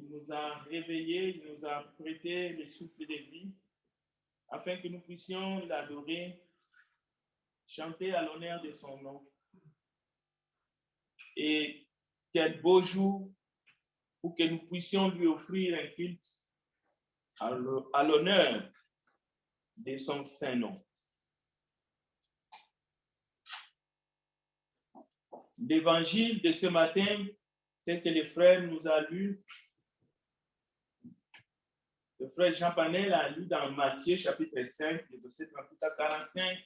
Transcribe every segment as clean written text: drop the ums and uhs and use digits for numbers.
Il nous a réveillés, il nous a prêté le souffle de vie, afin que nous puissions l'adorer, chanter à l'honneur de son nom. Et quel beau jour pour que nous puissions lui offrir un culte à l'honneur de son saint nom. L'évangile de ce matin, tel que le frère nous a lu, le frère Jean Panel a lu dans Matthieu chapitre 5, le verset 38 à 45,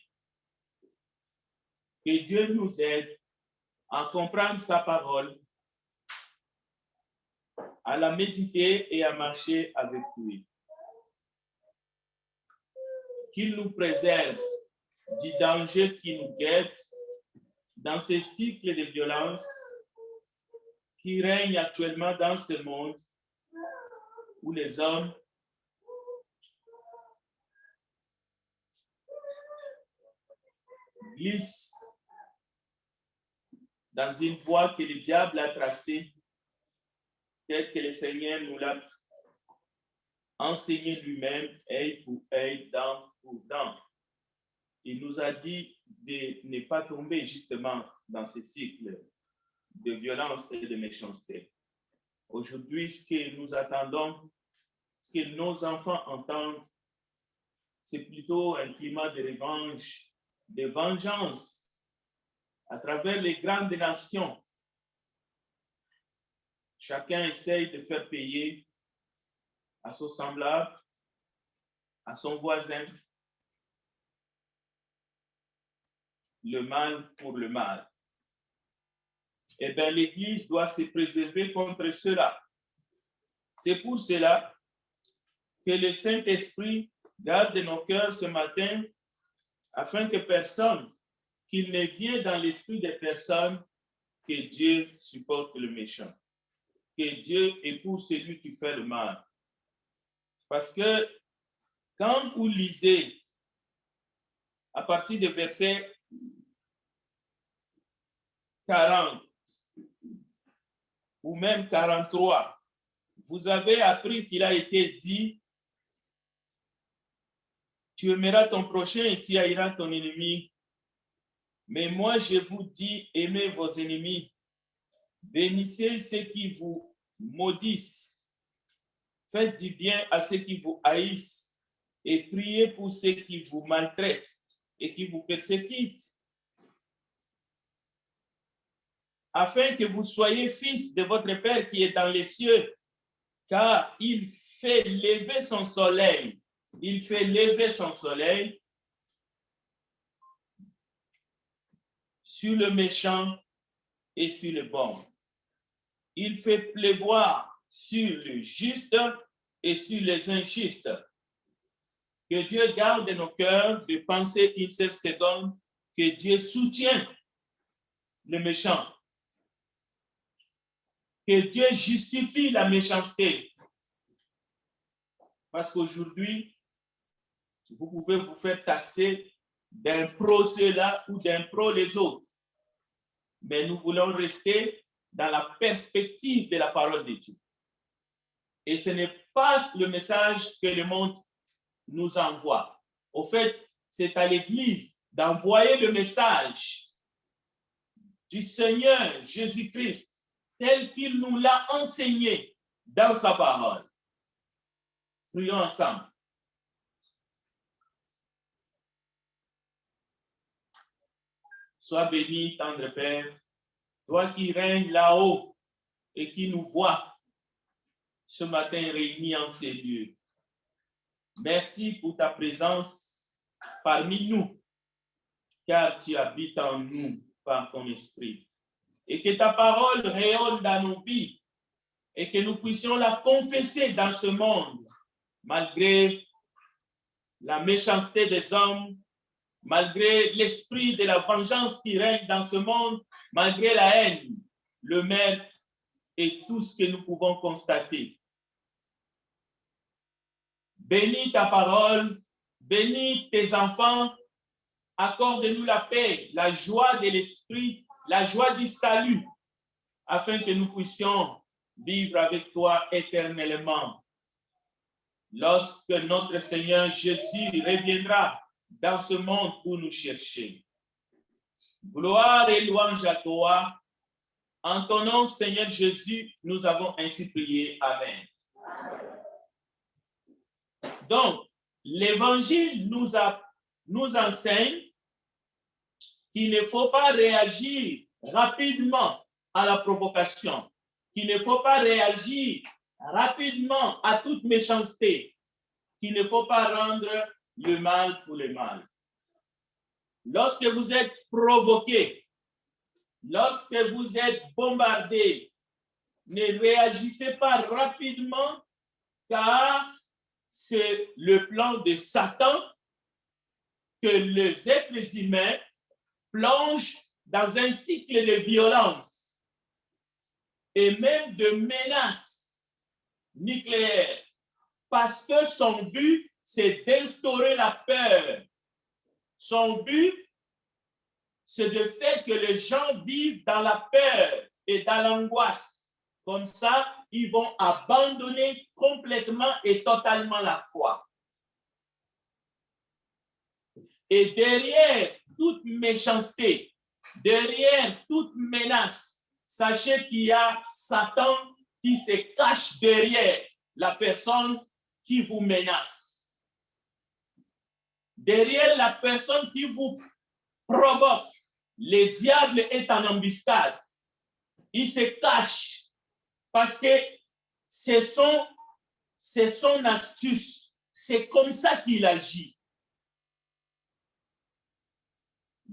que Dieu nous aide à comprendre sa parole, à la méditer et à marcher avec lui. Qu'il nous préserve du danger qui nous guette dans ces cycles de violence qui règnent actuellement dans ce monde où les hommes glissent dans une voie que le diable a tracée, telle que le Seigneur nous l'a enseigné lui-même, œil pour œil, dent pour dent. Il nous a dit de ne pas tomber justement dans ce cycle de violence et de méchanceté. Aujourd'hui, ce que nous attendons, ce que nos enfants entendent, c'est plutôt un climat de revanche, de vengeance à travers les grandes nations. Chacun essaye de faire payer à son semblable, à son voisin, le mal pour le mal. Eh bien, l'Église doit se préserver contre cela. C'est pour cela que le Saint-Esprit garde nos cœurs ce matin, afin que personne, qu'il ne vienne dans l'esprit des personnes que Dieu supporte le méchant, que Dieu épouse celui qui fait le mal. Parce que quand vous lisez à partir du verset 40 ou même 43, vous avez appris qu'il a été dit: tu aimeras ton prochain et tu haïras ton ennemi. Mais moi, je vous dis, aimez vos ennemis, bénissez ceux qui vous maudissent, faites du bien à ceux qui vous haïssent et priez pour ceux qui vous maltraitent et qui vous persécutent, afin que vous soyez fils de votre Père qui est dans les cieux, car il fait lever son soleil. Il fait lever son soleil sur le méchant et sur le bon. Il fait pleuvoir sur le juste et sur les injustes. Que Dieu garde nos cœurs de penser une seule seconde que Dieu soutient le méchant. Que Dieu justifie la méchanceté. Parce qu'aujourd'hui, vous pouvez vous faire taxer d'un pro ceux-là ou d'un pro les autres. Mais nous voulons rester dans la perspective de la parole de Dieu. Et ce n'est pas le message que le monde nous envoie. Au fait, c'est à l'Église d'envoyer le message du Seigneur Jésus-Christ tel qu'il nous l'a enseigné dans sa parole. Prions ensemble. Sois béni, tendre Père, toi qui règnes là-haut et qui nous vois ce matin réunis en ces lieux. Merci pour ta présence parmi nous, car tu habites en nous par ton esprit. Et que ta parole rayonne dans nos vies et que nous puissions la confesser dans ce monde, malgré la méchanceté des hommes, malgré l'esprit de la vengeance qui règne dans ce monde, malgré la haine, le mal et tout ce que nous pouvons constater. Bénis ta parole, bénis tes enfants, accorde-nous la paix, la joie de l'esprit, la joie du salut, afin que nous puissions vivre avec toi éternellement. Lorsque notre Seigneur Jésus reviendra dans ce monde pour nous chercher. Gloire et louange à toi. En ton nom, Seigneur Jésus, nous avons ainsi prié. Amen. Donc, l'Évangile nous enseigne qu'il ne faut pas réagir rapidement à la provocation, qu'il ne faut pas réagir rapidement à toute méchanceté, qu'il ne faut pas rendre le mal pour le mal. Lorsque vous êtes provoqué, lorsque vous êtes bombardé, ne réagissez pas rapidement, car c'est le plan de Satan que les êtres humains plongent dans un cycle de violence et même de menaces nucléaires, parce que son but, c'est d'instaurer la peur. Son but, c'est de faire que les gens vivent dans la peur et dans l'angoisse. Comme ça, ils vont abandonner complètement et totalement la foi. Et derrière toute méchanceté, derrière toute menace, sachez qu'il y a Satan qui se cache derrière la personne qui vous menace. Derrière la personne qui vous provoque, le diable est en embuscade. Il se cache parce que c'est son astuce. C'est comme ça qu'il agit.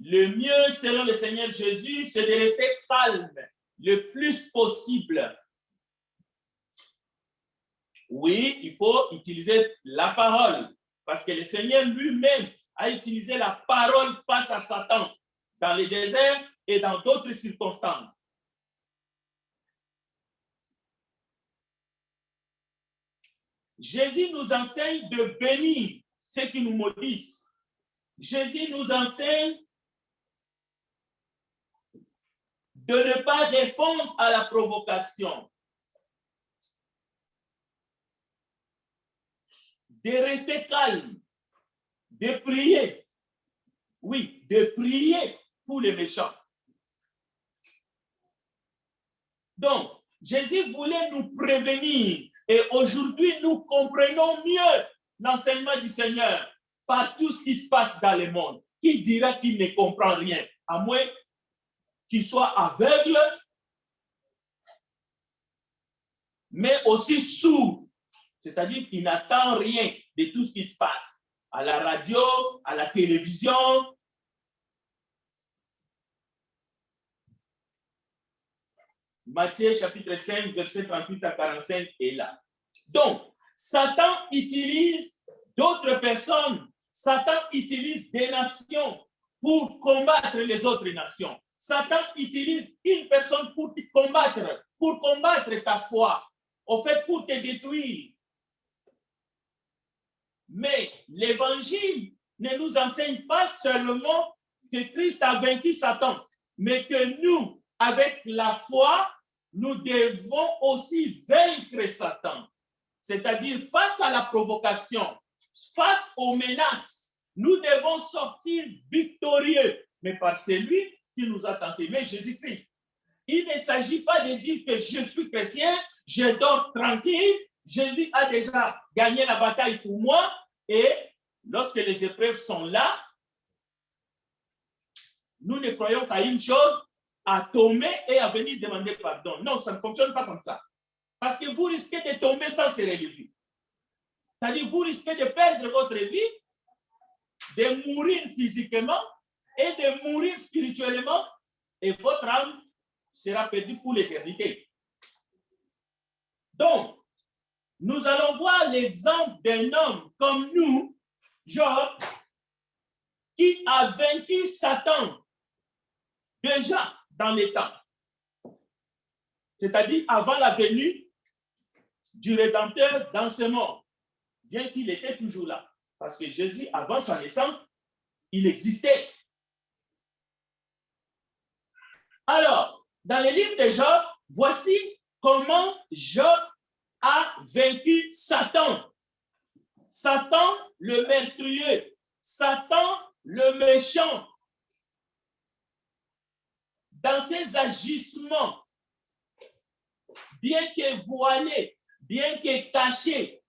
Le mieux, selon le Seigneur Jésus, c'est de rester calme le plus possible. Oui, il faut utiliser la parole, parce que le Seigneur lui-même a utilisé la parole face à Satan dans le désert et dans d'autres circonstances. Jésus nous enseigne de bénir ceux qui nous maudissent. Jésus nous enseigne de ne pas répondre à la provocation, de rester calme, de prier. Oui, de prier pour les méchants. Donc, Jésus voulait nous prévenir et aujourd'hui, nous comprenons mieux l'enseignement du Seigneur par tout ce qui se passe dans le monde. Qui dira qu'il ne comprend rien, à moins qu'il soit aveugle, mais aussi sourd, c'est-à-dire qu'il n'entend rien de tout ce qui se passe à la radio, à la télévision. Matthieu chapitre 5, verset 38 à 45 est là. Donc, Satan utilise d'autres personnes. Satan utilise des nations pour combattre les autres nations. Satan utilise une personne pour te combattre ta foi, au fait pour te détruire. Mais l'évangile ne nous enseigne pas seulement que Christ a vaincu Satan, mais que nous, avec la foi, nous devons aussi vaincre Satan. C'est-à-dire face à la provocation, face aux menaces, nous devons sortir victorieux, mais par celui qui nous a tant aimé, Jésus-Christ. Il ne s'agit pas de dire que je suis chrétien, je dors tranquille, Jésus a déjà gagné la bataille pour moi et lorsque les épreuves sont là, nous ne croyons qu'à une chose, à tomber et à venir demander pardon. Non, ça ne fonctionne pas comme ça. Parce que vous risquez de tomber sans se relever. C'est-à-dire vous risquez de perdre votre vie, de mourir physiquement et de mourir spirituellement et votre âme sera perdue pour l'éternité. Donc, nous allons voir l'exemple d'un homme comme nous, Job, qui a vaincu Satan déjà dans les temps. C'est-à-dire avant la venue du Rédempteur dans ce monde, bien qu'il était toujours là. Parce que Jésus, avant sa naissance, il existait. Alors, dans le livre de Job, voici comment Job a vaincu Satan. Satan le meurtrier, Satan le méchant. Dans ses agissements, bien que voilés, bien que cachés,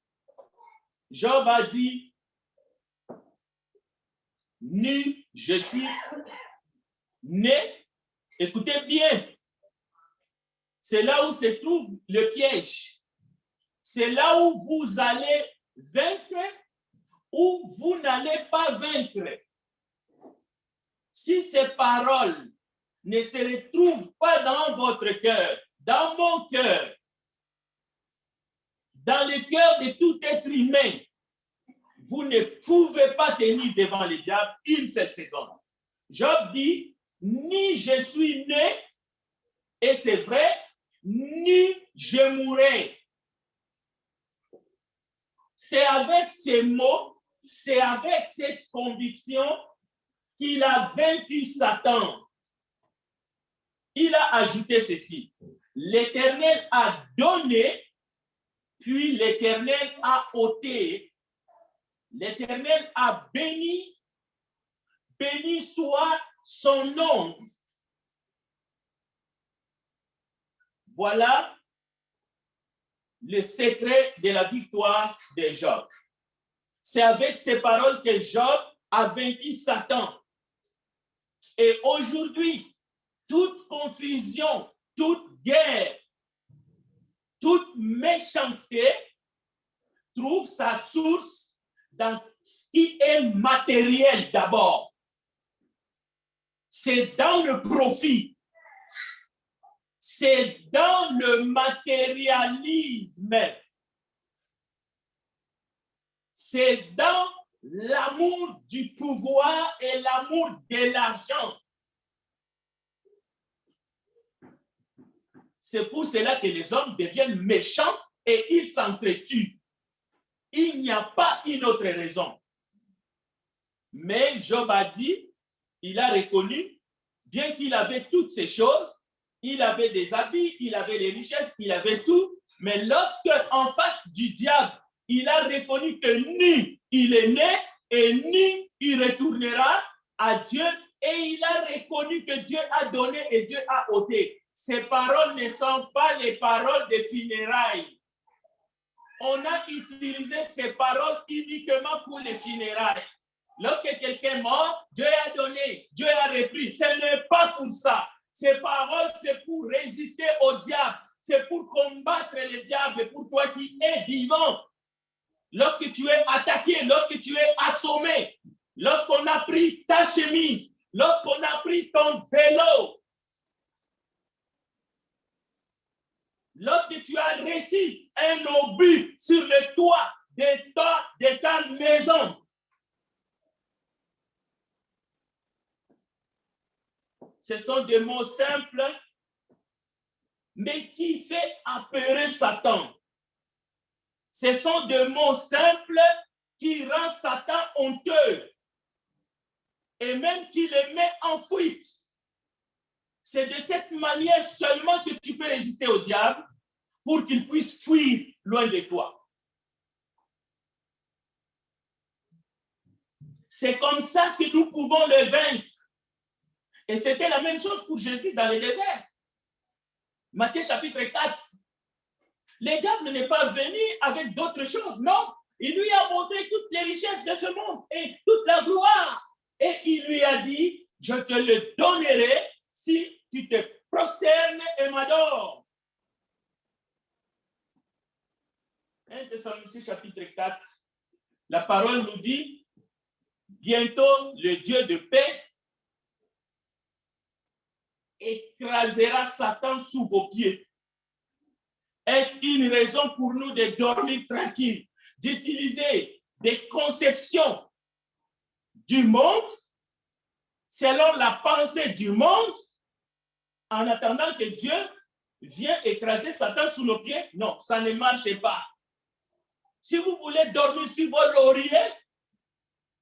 Job a dit, nu, je suis né. Écoutez bien, c'est là où se trouve le piège. C'est là où vous allez vaincre ou vous n'allez pas vaincre. Si ces paroles ne se retrouvent pas dans votre cœur, dans mon cœur, dans le cœur de tout être humain, vous ne pouvez pas tenir devant le diable une seule seconde. Job dit, ni je suis né, et c'est vrai, ni je mourrai. C'est avec ces mots, c'est avec cette conviction qu'il a vaincu Satan. Il a ajouté ceci. L'Éternel a donné, puis l'Éternel a ôté. L'Éternel a béni, béni soit son nom. Voilà le secret de la victoire de Job. C'est avec ces paroles que Job a vaincu Satan. Et aujourd'hui, toute confusion, toute guerre, toute méchanceté trouve sa source dans ce qui est matériel d'abord. C'est dans le profit. C'est dans le matérialisme. C'est dans l'amour du pouvoir et l'amour de l'argent. C'est pour cela que les hommes deviennent méchants et ils s'entretuent. Il n'y a pas une autre raison. Mais Job a dit, il a reconnu, bien qu'il avait toutes ces choses, il avait des habits, il avait des richesses, il avait tout, mais lorsque en face du diable, il a reconnu que ni il est né et ni il retournera à Dieu, et il a reconnu que Dieu a donné et Dieu a ôté. Ces paroles ne sont pas les paroles des funérailles. On a utilisé ces paroles uniquement pour les funérailles. Lorsque quelqu'un est mort, Dieu a donné, Dieu a repris. Ce n'est pas pour ça. Ces paroles, c'est pour résister au diable. C'est pour combattre le diable pour toi qui es vivant. Lorsque tu es attaqué, lorsque tu es assommé, lorsqu'on a pris ta chemise, lorsqu'on a pris ton vélo, lorsque tu as reçu un obus sur le toit de ta maison, ce sont des mots simples, mais qui fait apeurer Satan. Ce sont des mots simples qui rendent Satan honteux et même qui les met en fuite. C'est de cette manière seulement que tu peux résister au diable pour qu'il puisse fuir loin de toi. C'est comme ça que nous pouvons le vaincre. Et c'était la même chose pour Jésus dans le désert. Matthieu chapitre 4. Le diable n'est pas venu avec d'autres choses, non. Il lui a montré toutes les richesses de ce monde et toute la gloire. Et il lui a dit, je te le donnerai si tu te prosternes et m'adores. 1 Thessaloniciens chapitre 4, la parole nous dit, bientôt le Dieu de paix écrasera Satan sous vos pieds. Est-ce une raison pour nous de dormir tranquille, d'utiliser des conceptions du monde, selon la pensée du monde, en attendant que Dieu vienne écraser Satan sous nos pieds? Non, ça ne marche pas. Si vous voulez dormir sur vos lauriers,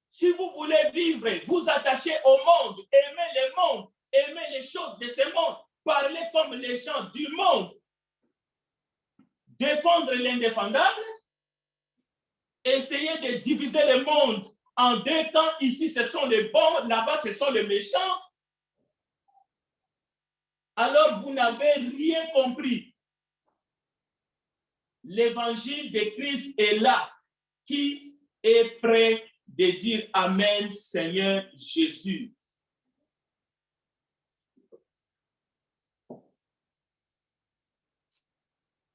si vous voulez vivre, vous attacher au monde, aimer le monde, aimer les choses de ce monde, parler comme les gens du monde, défendre l'indéfendable, essayer de diviser le monde en deux camps. Ici, ce sont les bons, là-bas, ce sont les méchants. Alors, vous n'avez rien compris. L'évangile de Christ est là. Qui est prêt de dire Amen, Seigneur Jésus?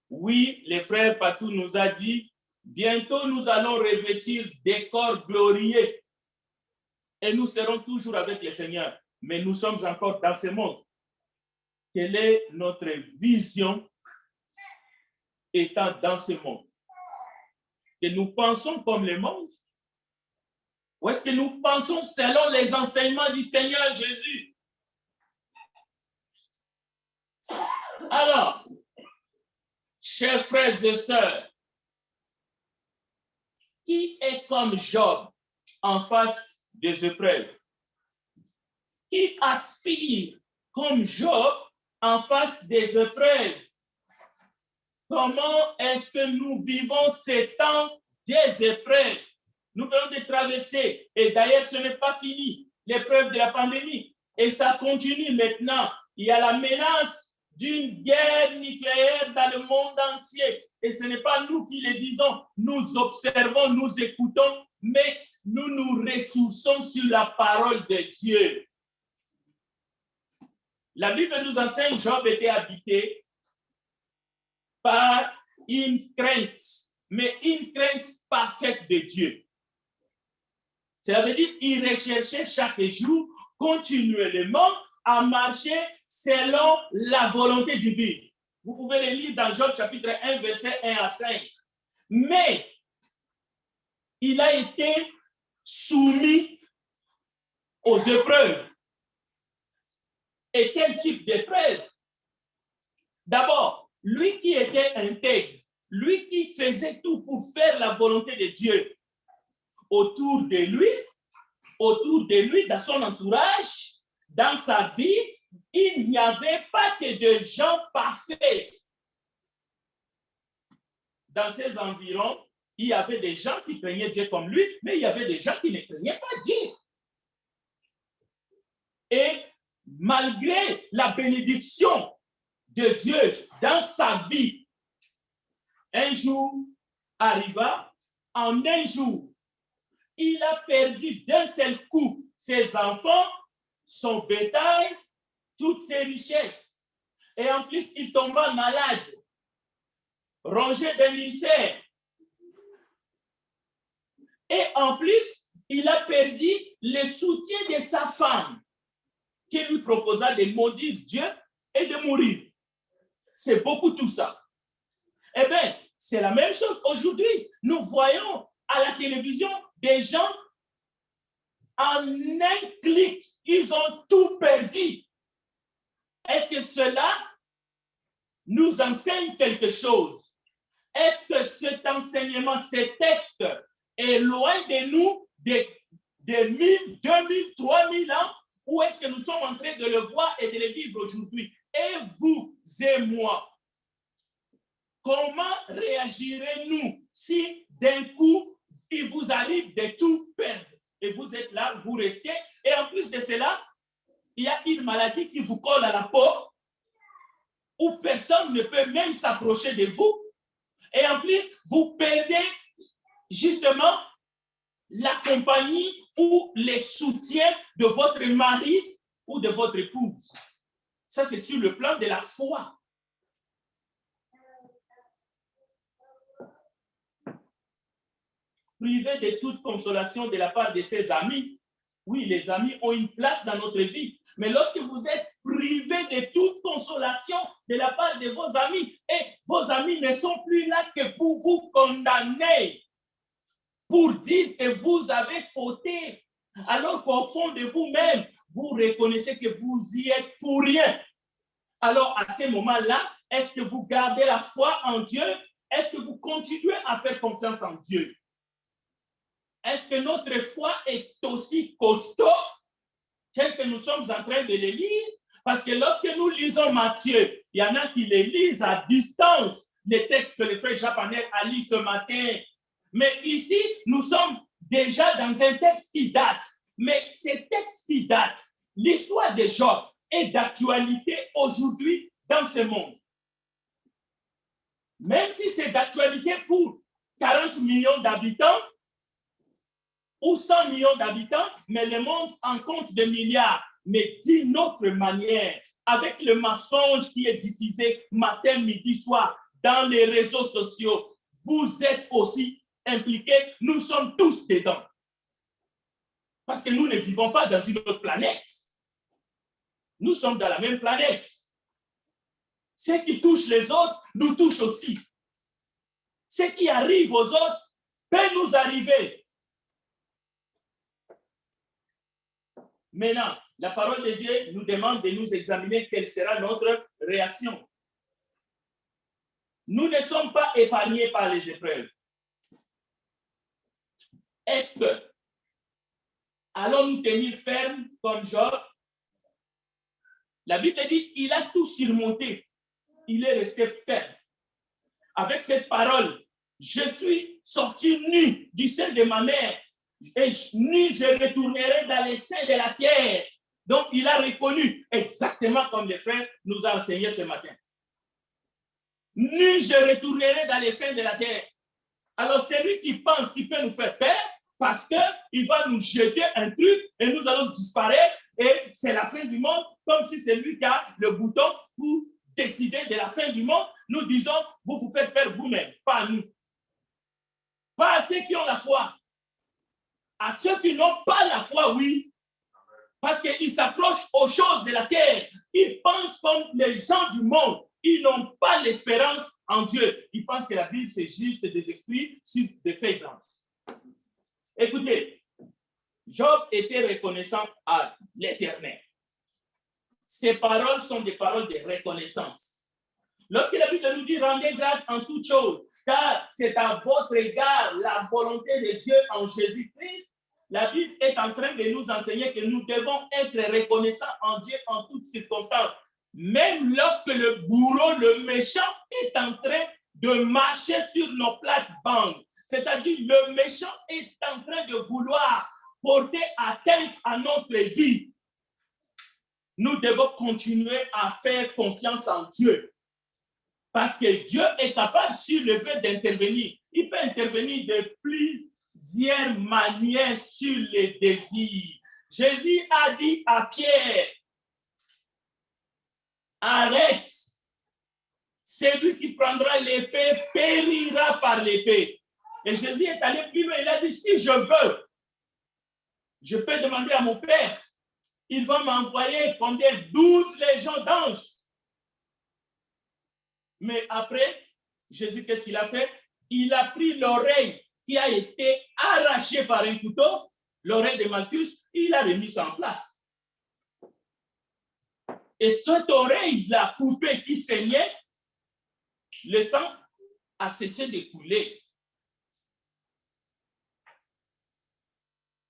Oui, les frères Patou nous a dit, bientôt nous allons revêtir des corps glorieux et nous serons toujours avec le Seigneur. Mais nous sommes encore dans ce monde. Quelle est notre vision étant dans ce monde? Est-ce que nous pensons comme le monde? Ou est-ce que nous pensons selon les enseignements du Seigneur Jésus? Alors, chers frères et sœurs, qui est comme Job en face des épreuves? Qui aspire comme Job en face des épreuves? Comment est-ce que nous vivons ces temps des épreuves? Nous venons de traverser, et d'ailleurs ce n'est pas fini, l'épreuve de la pandémie, et ça continue maintenant. Il y a la menace d'une guerre nucléaire dans le monde entier. Et ce n'est pas nous qui le disons, nous observons, nous écoutons, mais nous nous ressourçons sur la parole de Dieu. La Bible nous enseigne que Job était habité par une crainte, mais une crainte parfaite de Dieu. Cela veut dire qu'il recherchait chaque jour continuellement à marcher selon la volonté divine. Vous pouvez le lire dans Job chapitre 1, verset 1 à 5. Mais il a été soumis aux épreuves. Et quel type d'épreuve? D'abord, lui qui était intègre, lui qui faisait tout pour faire la volonté de Dieu, autour de lui, dans son entourage, dans sa vie, il n'y avait pas que de gens parfaits. Dans ses environs, il y avait des gens qui craignaient Dieu comme lui, mais il y avait des gens qui ne craignaient pas Dieu. Et malgré la bénédiction de Dieu dans sa vie, un jour arriva, en un jour, il a perdu d'un seul coup ses enfants, son bétail, toutes ses richesses. Et en plus, il tomba malade, rongé d'ulcère. Et en plus, il a perdu le soutien de sa femme, qui lui proposa de maudire Dieu et de mourir. C'est beaucoup tout ça. Eh bien, c'est la même chose aujourd'hui. Nous voyons à la télévision des gens, en un clic, ils ont tout perdu. Est-ce que cela nous enseigne quelque chose? Est-ce que cet enseignement, ce texte est loin de nous de 1000, 2000, 3000 ans? Ou est-ce que nous sommes en train de le voir et de le vivre aujourd'hui? Et vous et moi, comment réagirez-nous si d'un coup, il vous arrive de tout perdre et vous êtes là, vous restez, et en plus de cela, il y a une maladie qui vous colle à la peau, où personne ne peut même s'approcher de vous, et en plus, vous perdez justement la compagnie ou les soutiens de votre mari ou de votre épouse. Ça, c'est sur le plan de la foi. Privé de toute consolation de la part de ses amis. Oui, les amis ont une place dans notre vie. Mais lorsque vous êtes privé de toute consolation de la part de vos amis, et vos amis ne sont plus là que pour vous condamner, pour dire que vous avez fauté, alors qu'au fond de vous-même, vous reconnaissez que vous y êtes pour rien. Alors, à ce moment-là, est-ce que vous gardez la foi en Dieu? Est-ce que vous continuez à faire confiance en Dieu? Est-ce que notre foi est aussi costaud, tel que nous sommes en train de le lire? Parce que lorsque nous lisons Matthieu, il y en a qui les lisent à distance. les textes que le frère Japanais a lu ce matin. Mais ici, nous sommes déjà dans un texte qui date. Mais ces textes qui datent, l'histoire de Job est d'actualité aujourd'hui dans ce monde. Même si c'est d'actualité pour 40 millions d'habitants ou 100 millions d'habitants, mais le monde en compte des milliards. Mais d'une autre manière, avec le mensonge qui est diffusé matin, midi, soir, dans les réseaux sociaux, vous êtes aussi impliqués, nous sommes tous dedans. Parce que nous ne vivons pas dans une autre planète. Nous sommes dans la même planète. Ce qui touche les autres nous touche aussi. Ce qui arrive aux autres peut nous arriver. Maintenant, la parole de Dieu nous demande de nous examiner quelle sera notre réaction. Nous ne sommes pas épargnés par les épreuves. Est-ce que allons-nous tenir ferme comme Job? La Bible dit qu'il a tout surmonté. Il est resté ferme. Avec cette parole, je suis sorti nu du sein de ma mère et nu je retournerai dans les seins de la terre. Donc, il a reconnu exactement comme le frère nous a enseigné ce matin. Nu je retournerai dans les seins de la terre. Alors, celui qui pense qu'il peut nous faire peur, parce qu'il va nous jeter un truc et nous allons disparaître et c'est la fin du monde, comme si c'est lui qui a le bouton pour décider de la fin du monde. Nous disons, vous vous faites peur vous-même, pas à nous. Pas à ceux qui ont la foi. À ceux qui n'ont pas la foi, oui. Parce qu'ils s'approchent aux choses de la terre. Ils pensent comme les gens du monde. Ils n'ont pas l'espérance en Dieu. Ils pensent que la Bible, c'est juste des esprits sur des feuilles blanches. Écoutez, Job était reconnaissant à l'Éternel. Ces paroles sont des paroles de reconnaissance. Lorsque la Bible nous dit « Rendez grâce en toutes choses », car c'est à votre égard la volonté de Dieu en Jésus-Christ, la Bible est en train de nous enseigner que nous devons être reconnaissants en Dieu en toutes circonstances. Même lorsque le bourreau, le méchant, est en train de marcher sur nos plates-bandes. C'est-à-dire, le méchant est en train de vouloir porter atteinte à notre vie. Nous devons continuer à faire confiance en Dieu. Parce que Dieu est capable, sur le fait d'intervenir. Il peut intervenir de plusieurs manières sur les désirs. Jésus a dit à Pierre, arrête. Celui qui prendra l'épée périra par l'épée. Et Jésus est allé plus loin. Il a dit, si je veux, je peux demander à mon Père. Il va m'envoyer combien? 12 légions d'anges. Mais après, Jésus, qu'est-ce qu'il a fait? Il a pris l'oreille qui a été arrachée par un couteau, l'oreille de Malchus, il a remis ça en place. Et cette oreille-là coupée qui saignait, le sang a cessé de couler.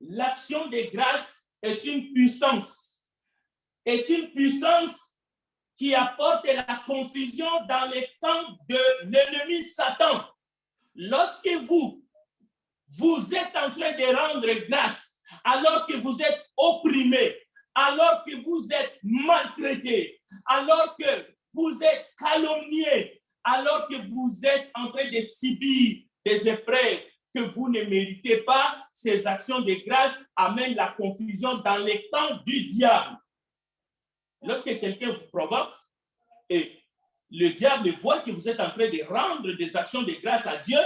L'action de grâce est une puissance qui apporte la confusion dans les camps de l'ennemi Satan. Lorsque vous êtes en train de rendre grâce, alors que vous êtes opprimé, alors que vous êtes maltraité, alors que vous êtes calomnié, alors que vous êtes en train de subir des épreuves que vous ne méritez pas, ces actions de grâce amènent la confusion dans les camps du diable. Lorsque quelqu'un vous provoque et le diable voit que vous êtes en train de rendre des actions de grâce à Dieu,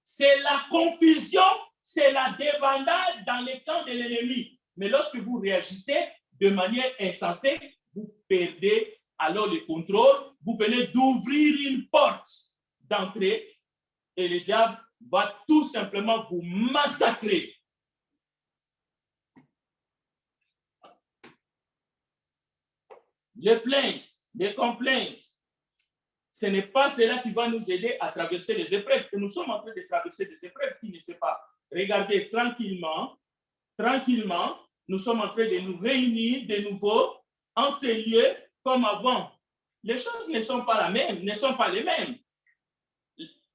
c'est la confusion, c'est la débandade dans les camps de l'ennemi. Mais lorsque vous réagissez de manière insensée, vous perdez alors le contrôle, vous venez d'ouvrir une porte d'entrée et le diable va tout simplement vous massacrer. Les plaintes, les complaintes, ce n'est pas cela qui va nous aider à traverser les épreuves. Nous sommes en train de traverser des épreuves qui ne sait pas. Regardez, tranquillement, nous sommes en train de nous réunir de nouveau en ces lieux comme avant. Les choses ne sont pas les mêmes.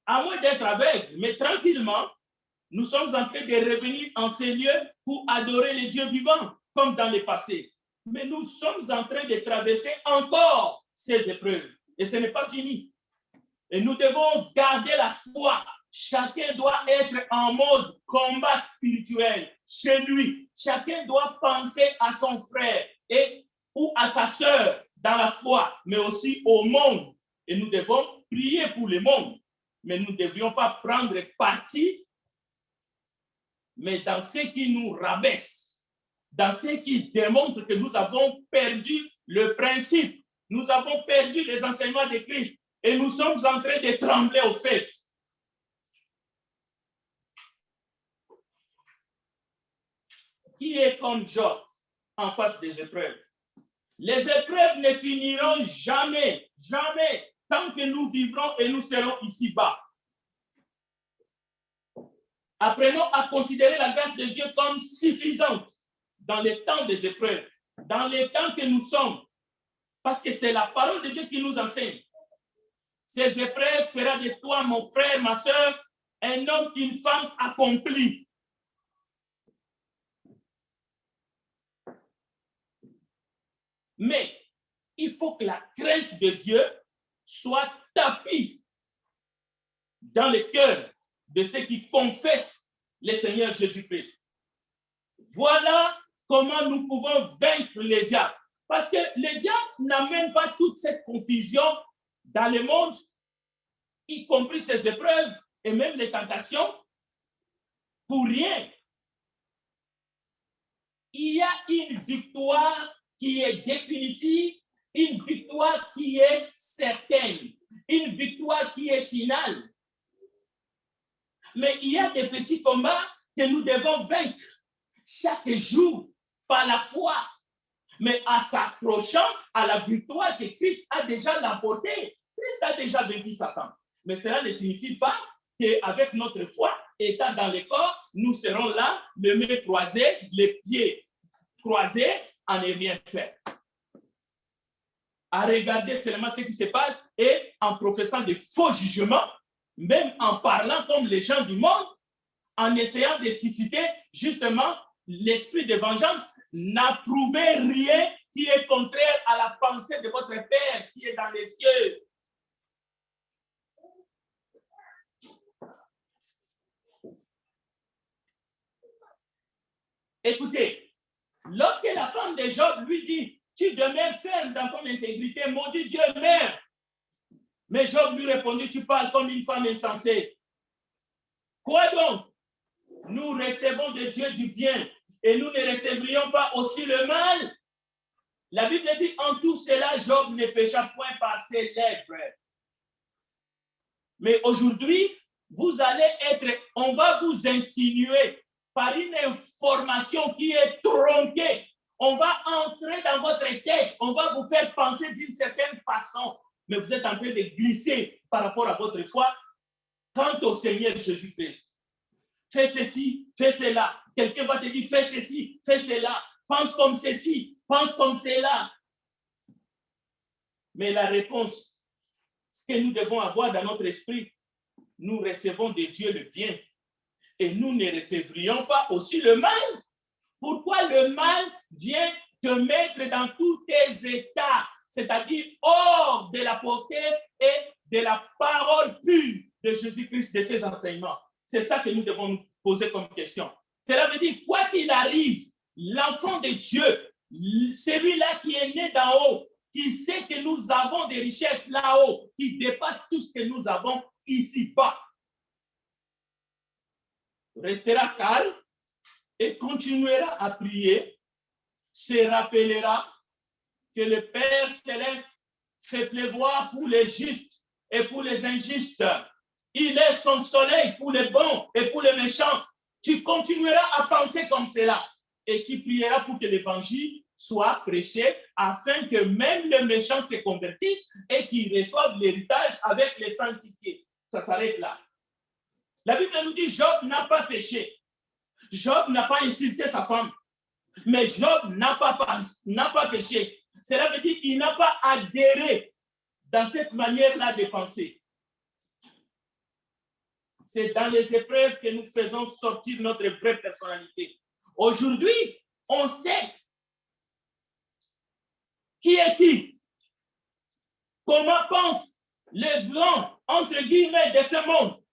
À moins d'être aveugles, mais tranquillement, nous sommes en train de revenir en ces lieux pour adorer les dieux vivants, comme dans le passé. Mais nous sommes en train de traverser encore ces épreuves. Et ce n'est pas fini. Et nous devons garder la foi. Chacun doit être en mode combat spirituel chez lui. Chacun doit penser à son frère ou à sa sœur dans la foi, mais aussi au monde. Et nous devons prier pour le monde. Mais nous ne devions pas prendre parti, mais dans ce qui nous rabaisse, dans ce qui démontre que nous avons perdu le principe, nous avons perdu les enseignements de Christ et nous sommes en train de trembler au fait. Qui est comme Job en face des épreuves? Les épreuves ne finiront jamais, jamais, tant que nous vivrons et nous serons ici-bas. Apprenons à considérer la grâce de Dieu comme suffisante dans les temps des épreuves, dans les temps que nous sommes, parce que c'est la parole de Dieu qui nous enseigne. Ces épreuves feront de toi, mon frère, ma soeur, un homme, une femme accomplie. Mais il faut que la crainte de Dieu soit tapie dans le cœur de ceux qui confessent le Seigneur Jésus-Christ. Voilà comment nous pouvons vaincre les diables. Parce que les diables n'amènent pas toute cette confusion dans le monde, y compris ces épreuves et même les tentations, pour rien. Il y a une victoire qui est définitive, une victoire qui est certaine, une victoire qui est finale. Mais il y a des petits combats que nous devons vaincre chaque jour par la foi, mais en s'accrochant à la victoire que Christ a déjà l'emportée. Christ a déjà vaincu Satan. Mais cela ne signifie pas qu'avec notre foi, étant dans le corps, nous serons là, les mains croisées, les pieds croisés, à ne rien faire. À regarder seulement ce qui se passe et en professant de faux jugements, même en parlant comme les gens du monde, en essayant de susciter justement l'esprit de vengeance, n'approuvez rien qui est contraire à la pensée de votre Père qui est dans les cieux. Écoutez, lorsque la femme de Job lui dit, tu demeures ferme dans ton intégrité, maudit Dieu meurt. Mais Job lui répondit, tu parles comme une femme insensée. Quoi donc? Nous recevons de Dieu du bien et nous ne recevrions pas aussi le mal? La Bible dit, en tout cela, Job ne pécha point par ses lèvres. Mais aujourd'hui, vous allez on va vous insinuer par une information qui est tronquée. On va entrer dans votre tête, on va vous faire penser d'une certaine façon, mais vous êtes en train de glisser par rapport à votre foi quant au Seigneur Jésus-Christ. Fais ceci, fais cela. Quelqu'un va te dire, fais ceci, fais cela. Pense comme ceci, pense comme cela. Mais la réponse, ce que nous devons avoir dans notre esprit, nous recevons de Dieu le bien et nous ne recevrions pas aussi le mal. Pourquoi le mal vient te mettre dans tous tes états, c'est-à-dire hors de la portée et de la parole pure de Jésus-Christ, de ses enseignements? C'est ça que nous devons nous poser comme question. Cela veut dire, quoi qu'il arrive, l'enfant de Dieu, celui-là qui est né d'en haut, qui sait que nous avons des richesses là-haut, qui dépassent tout ce que nous avons ici-bas, restera calme et continuera à prier, se rappellera que le Père céleste fait pleuvoir pour les justes et pour les injustes. Il lève son soleil pour les bons et pour les méchants. Tu continueras à penser comme cela et tu prieras pour que l'évangile soit prêché afin que même les méchants se convertissent et qu'ils reçoivent l'héritage avec les sanctifiés. Ça s'arrête là. La Bible nous dit Job n'a pas péché. Job n'a pas insulté sa femme. Mais Job n'a pas péché. Cela veut dire qu'il n'a pas adhéré dans cette manière-là de penser. C'est dans les épreuves que nous faisons sortir notre vraie personnalité. Aujourd'hui, on sait qui est qui. Comment pensent les grands, entre guillemets, de ce monde?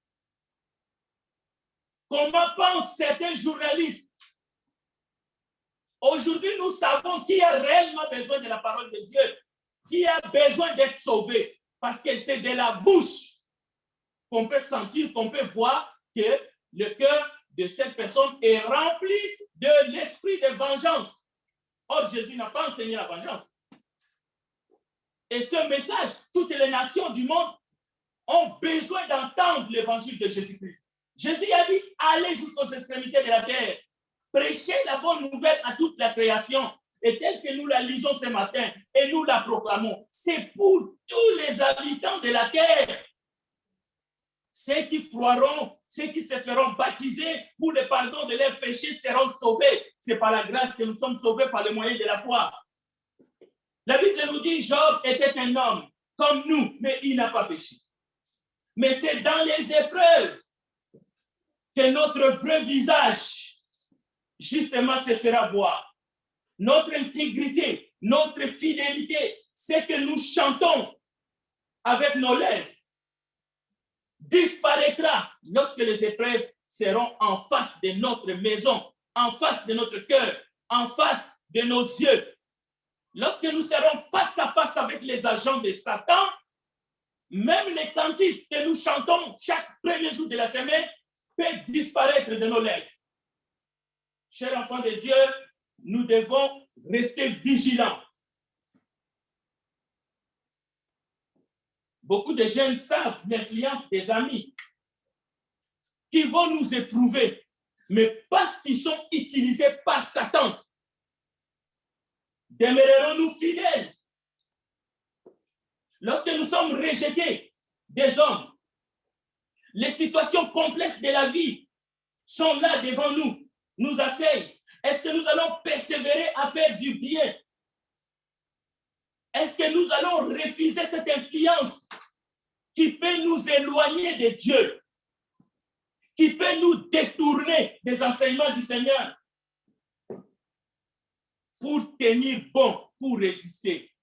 Comment pensent certains journalistes? Aujourd'hui, nous savons qui a réellement besoin de la parole de Dieu, qui a besoin d'être sauvé, parce que c'est de la bouche qu'on peut sentir, qu'on peut voir que le cœur de cette personne est rempli de l'esprit de vengeance. Or, Jésus n'a pas enseigné la vengeance. Et ce message, toutes les nations du monde ont besoin d'entendre l'évangile de Jésus-Christ. Jésus a dit, allez jusqu'aux extrémités de la terre. Prêchez la bonne nouvelle à toute la création. Et telle que nous la lisons ce matin et nous la proclamons, c'est pour tous les habitants de la terre. Ceux qui croiront, ceux qui se feront baptiser pour le pardon de leurs péchés seront sauvés. C'est par la grâce que nous sommes sauvés par le moyen de la foi. La Bible nous dit, Job était un homme comme nous, mais il n'a pas péché. Mais c'est dans les épreuves que notre vrai visage, justement, se fera voir. Notre intégrité, notre fidélité, ce que nous chantons avec nos lèvres, disparaîtra lorsque les épreuves seront en face de notre maison, en face de notre cœur, en face de nos yeux. Lorsque nous serons face à face avec les agents de Satan, même les cantiques que nous chantons chaque premier jour de la semaine peuvent disparaître de nos lèvres. Chers enfants de Dieu, nous devons rester vigilants. Beaucoup de jeunes savent l'influence des amis qui vont nous éprouver, mais parce qu'ils sont utilisés par Satan. Demeurerons-nous fidèles? Lorsque nous sommes rejetés des hommes, les situations complexes de la vie sont là devant nous, nous asseyent. Est-ce que nous allons persévérer à faire du bien? Est-ce que nous allons refuser cette influence qui peut nous éloigner de Dieu, qui peut nous détourner des enseignements du Seigneur pour tenir bon, pour résister?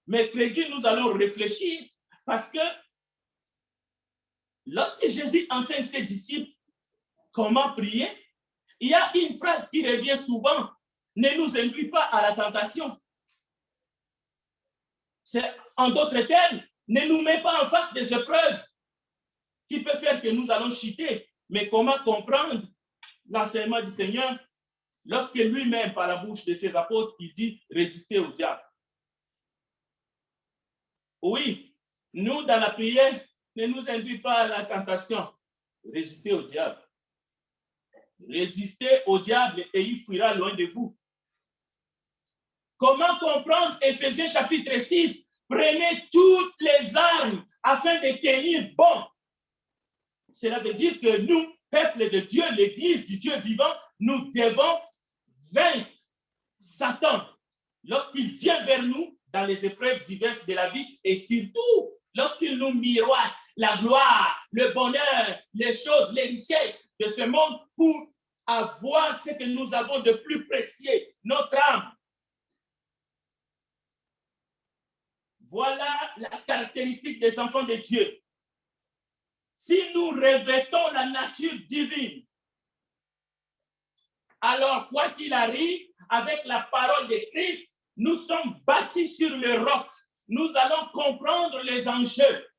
Mercredi, nous allons réfléchir parce que lorsque Jésus enseigne ses disciples comment prier, il y a une phrase qui revient souvent: ne nous induis pas à la tentation. C'est, en d'autres termes, ne nous mets pas en face des épreuves qui peuvent faire que nous allons chuter. Mais comment comprendre l'enseignement du Seigneur lorsque lui-même, par la bouche de ses apôtres, il dit résister au diable? Oui, nous, dans la prière, ne nous induis pas à la tentation. Résistez au diable. Résistez au diable et il fuira loin de vous. Comment comprendre Éphésiens chapitre 6? Prenez toutes les armes afin de tenir bon. Cela veut dire que nous, peuple de Dieu, l'Église du Dieu vivant, nous devons vaincre Satan lorsqu'il vient vers nous dans les épreuves diverses de la vie et surtout lorsqu'il nous miroite la gloire, le bonheur, les choses, les richesses de ce monde pour avoir ce que nous avons de plus précieux, notre âme. Voilà la caractéristique des enfants de Dieu. Si nous revêtons la nature divine, alors quoi qu'il arrive, avec la parole de Christ, nous sommes bâtis sur le roc. Nous allons comprendre les enjeux.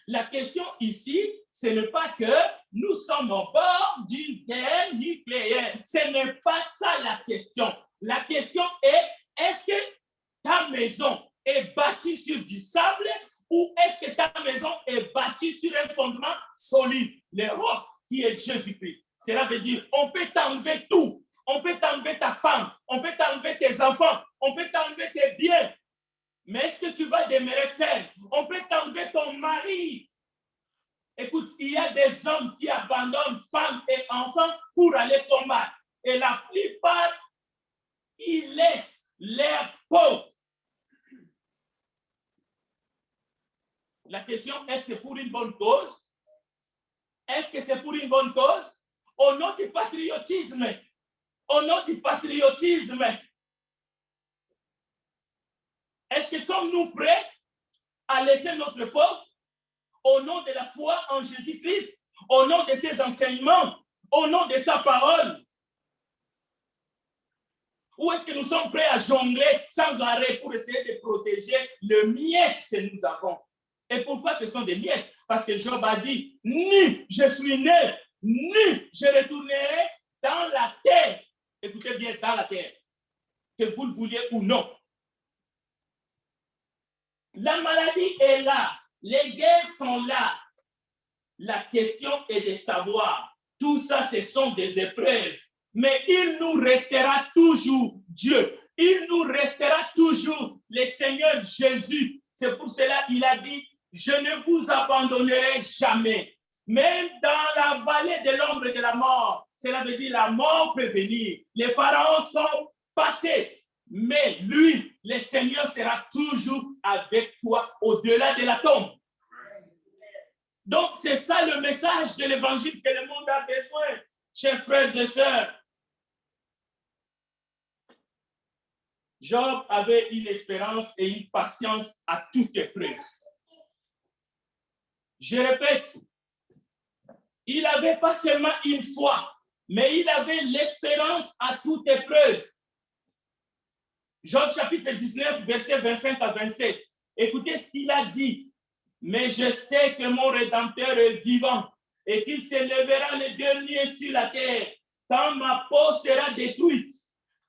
La question ici, ce n'est pas que nous sommes au bord d'une guerre nucléaire. Ce n'est pas ça la question. La question est, est-ce que ta maison est bâtie sur du sable ou est-ce que ta maison est bâtie sur un fondement solide, le roc qui est Jésus-Christ? Cela veut dire, on peut t'enlever tout. On peut t'enlever ta femme, on peut t'enlever tes enfants, on peut t'enlever tes biens. Mais est-ce que tu vas demeurer ferme? On peut t'enlever ton mari. Écoute, il y a des hommes qui abandonnent femmes et enfants pour aller combattre. Et la plupart, ils laissent leur peau. la question, est-ce que c'est pour une bonne cause? Est-ce que c'est pour une bonne cause? Au nom du patriotisme. Au nom du patriotisme. Est-ce que sommes-nous prêts à laisser notre peuple au nom de la foi en Jésus-Christ, au nom de ses enseignements, au nom de sa parole? Ou est-ce que nous sommes prêts à jongler sans arrêt pour essayer de protéger le miette que nous avons? Et pourquoi ce sont des miettes? Parce que Job a dit, ni je suis né, ni je retournerai dans la terre. Écoutez bien, dans la terre, que vous le vouliez ou non. La maladie est là, les guerres sont là. La question est de savoir, tout ça, ce sont des épreuves, mais il nous restera toujours Dieu. Il nous restera toujours le Seigneur Jésus. C'est pour cela qu'il a dit, je ne vous abandonnerai jamais. Même dans la vallée de l'ombre de la mort, cela veut dire la mort peut venir. Les pharaons sont passés, mais lui, le Seigneur sera toujours avec toi au-delà de la tombe. Donc, c'est ça le message de l'évangile que le monde a besoin, chers frères et sœurs. Job avait une espérance et une patience à toute épreuve. Je répète, il n'avait pas seulement une foi, mais il avait l'espérance à toute épreuve. Job chapitre 19, versets 25 à 27. Écoutez ce qu'il a dit. Mais je sais que mon Rédempteur est vivant et qu'il s'élèvera le dernier sur la terre. Quand ma peau sera détruite,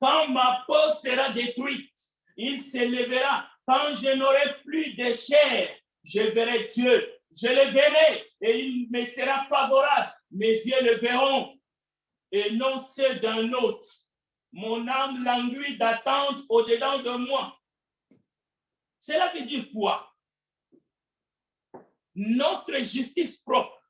quand ma peau sera détruite, il s'élèvera. Quand je n'aurai plus de chair, je verrai Dieu. Je le verrai et il me sera favorable. Mes yeux le verront et non ceux d'un autre. Mon âme languit d'attente au-dedans de moi. Cela veut dire quoi? Notre justice propre,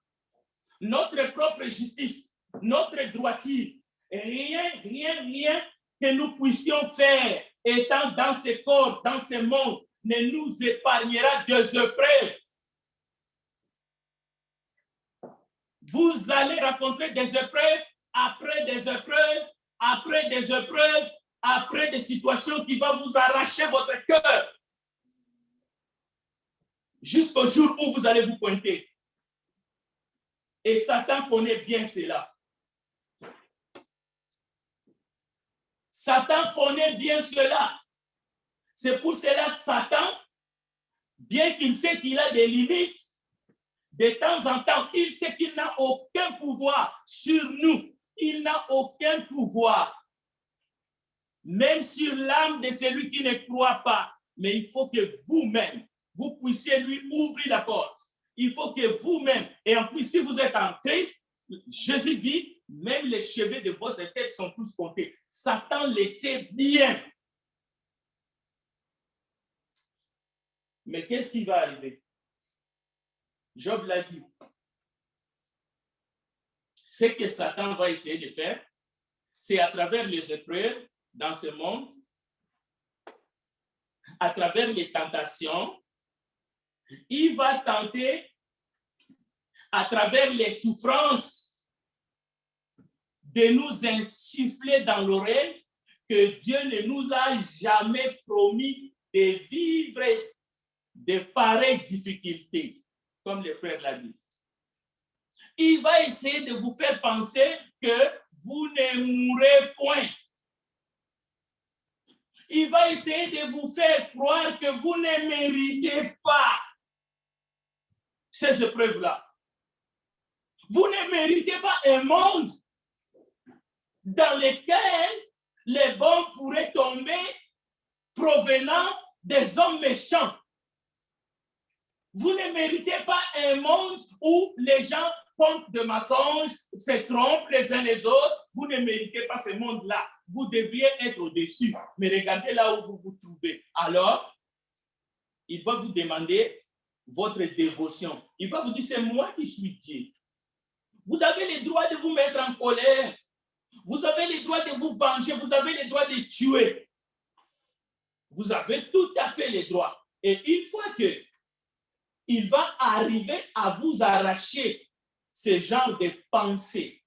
notre propre justice, notre droiture, rien que nous puissions faire étant dans ce corps, dans ce monde, ne nous épargnera des épreuves. Vous allez rencontrer des épreuves, après des épreuves, après des épreuves, après des situations qui vont vous arracher votre cœur. Jusqu'au jour où vous allez vous pointer. Et Satan connaît bien cela. Satan connaît bien cela. C'est pour cela Satan, bien qu'il sait qu'il a des limites, de temps en temps, il sait qu'il n'a aucun pouvoir sur nous. Il n'a aucun pouvoir. Même sur l'âme de celui qui ne croit pas. Mais il faut que vous-même, vous puissiez lui ouvrir la porte. Il faut que vous-même, et en plus, si vous êtes en Christ, Jésus dit, même les cheveux de votre tête sont tous comptés. Satan le sait bien. Mais qu'est-ce qui va arriver? Job l'a dit. Ce que Satan va essayer de faire, c'est à travers les épreuves dans ce monde, à travers les tentations, il va tenter à travers les souffrances de nous insuffler dans l'oreille que Dieu ne nous a jamais promis de vivre de pareilles difficultés, comme le frère l'a dit. Il va essayer de vous faire penser que vous ne mourrez point. Il va essayer de vous faire croire que vous ne méritez pas ces épreuves-là. Vous ne méritez pas un monde dans lequel les bombes pourraient tomber provenant des hommes méchants. Vous ne méritez pas un monde où les gens comptent de mensonges, se trompent les uns les autres. Vous ne méritez pas ce monde-là. Vous devriez être au-dessus. Mais regardez là où vous vous trouvez. Alors, il va vous demander votre dévotion. Il va vous dire, c'est moi qui suis Dieu. Vous avez le droit de vous mettre en colère. Vous avez le droit de vous venger. Vous avez le droit de tuer. Vous avez tout à fait le droit. Et une fois que il va arriver à vous arracher ce genre de pensées,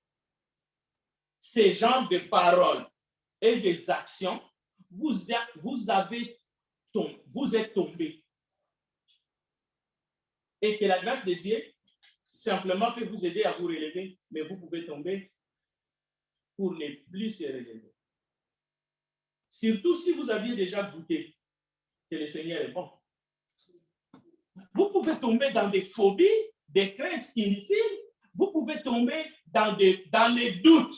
ce genre de paroles et des actions. Vous êtes tombé. Et que la grâce de Dieu simplement peut vous aider à vous relever, mais vous pouvez tomber pour ne plus se relever. Surtout si vous aviez déjà douté que le Seigneur est bon. Vous pouvez tomber dans des phobies, des craintes inutiles. Vous pouvez tomber dans les doutes.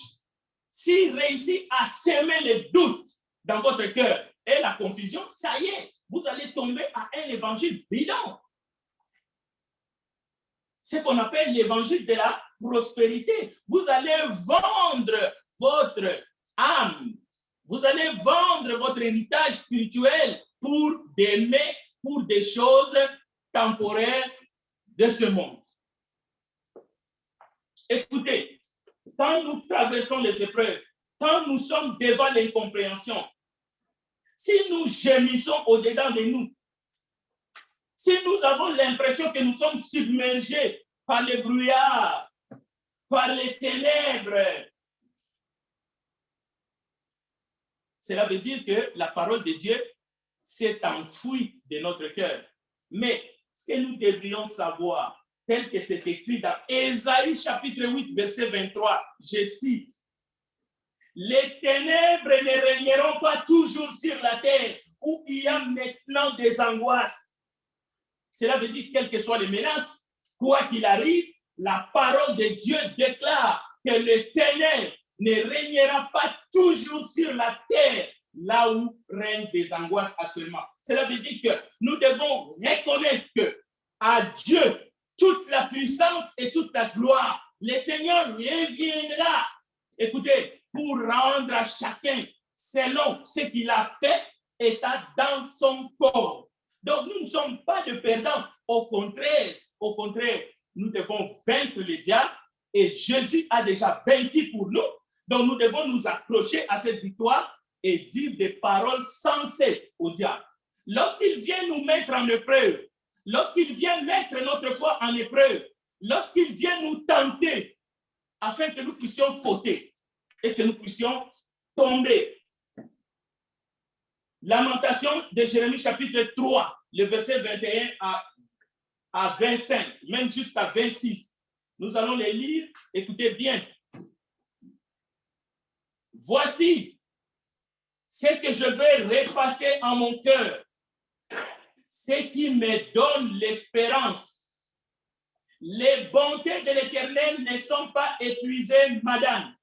S'il réussit à semer les doutes dans votre cœur et la confusion, ça y est, vous allez tomber à un évangile bidon. C'est ce qu'on appelle l'évangile de la prospérité. Vous allez vendre votre âme. Vous allez vendre votre héritage spirituel pour des choses temporaires de ce monde. Écoutez, quand nous traversons les épreuves, quand nous sommes devant l'incompréhension, si nous gémissons au-dedans de nous, si nous avons l'impression que nous sommes submergés par les brouillards, par les ténèbres, cela veut dire que la parole de Dieu s'est enfouie de notre cœur. Mais ce que nous devrions savoir, tel que c'est écrit dans Ésaïe chapitre 8, verset 23, je cite, « Les ténèbres ne régneront pas toujours sur la terre, où il y a maintenant des angoisses. » Cela veut dire, quelles que soient les menaces, quoi qu'il arrive, la parole de Dieu déclare que le ténèbre ne régnera pas toujours sur la terre, là où règnent des angoisses actuellement. Cela veut dire que nous devons reconnaître que à Dieu, toute la puissance et toute la gloire, le Seigneur reviendra, écoutez, pour rendre à chacun selon ce qu'il a fait état dans son corps. Donc, nous ne sommes pas de perdants. Au contraire, nous devons vaincre le diable et Jésus a déjà vaincu pour nous. Donc, nous devons nous accrocher à cette victoire et dire des paroles sensées au diable. Lorsqu'il vient nous mettre en épreuve, lorsqu'il vient mettre notre foi en épreuve, lorsqu'il vient nous tenter afin que nous puissions fauter et que nous puissions tomber. Lamentation de Jérémie chapitre 3, le verset 21 à 25, même jusqu'à 26. Nous allons les lire, écoutez bien. Voici ce que je vais repasser en mon cœur, ce qui me donne l'espérance. Les bontés de l'Éternel ne sont pas épuisées, madame.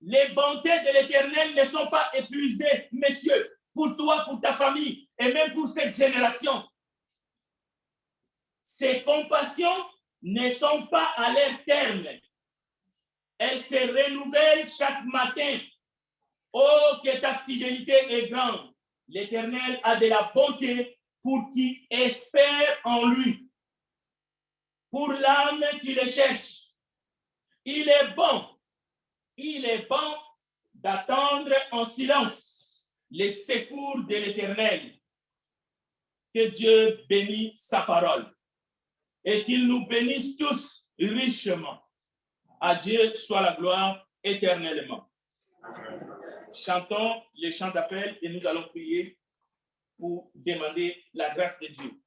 Les bontés de l'Éternel ne sont pas épuisées, messieurs, pour toi, pour ta famille et même pour cette génération. Ses compassions ne sont pas à leur terme. Elles se renouvellent chaque matin. Oh, que ta fidélité est grande. L'Éternel a de la bonté pour qui espère en lui, pour l'âme qui le cherche. Il est bon d'attendre en silence les secours de l'Éternel. Que Dieu bénisse sa parole et qu'il nous bénisse tous richement. À Dieu soit la gloire éternellement. Chantons les chants d'appel et nous allons prier pour demander la grâce de Dieu.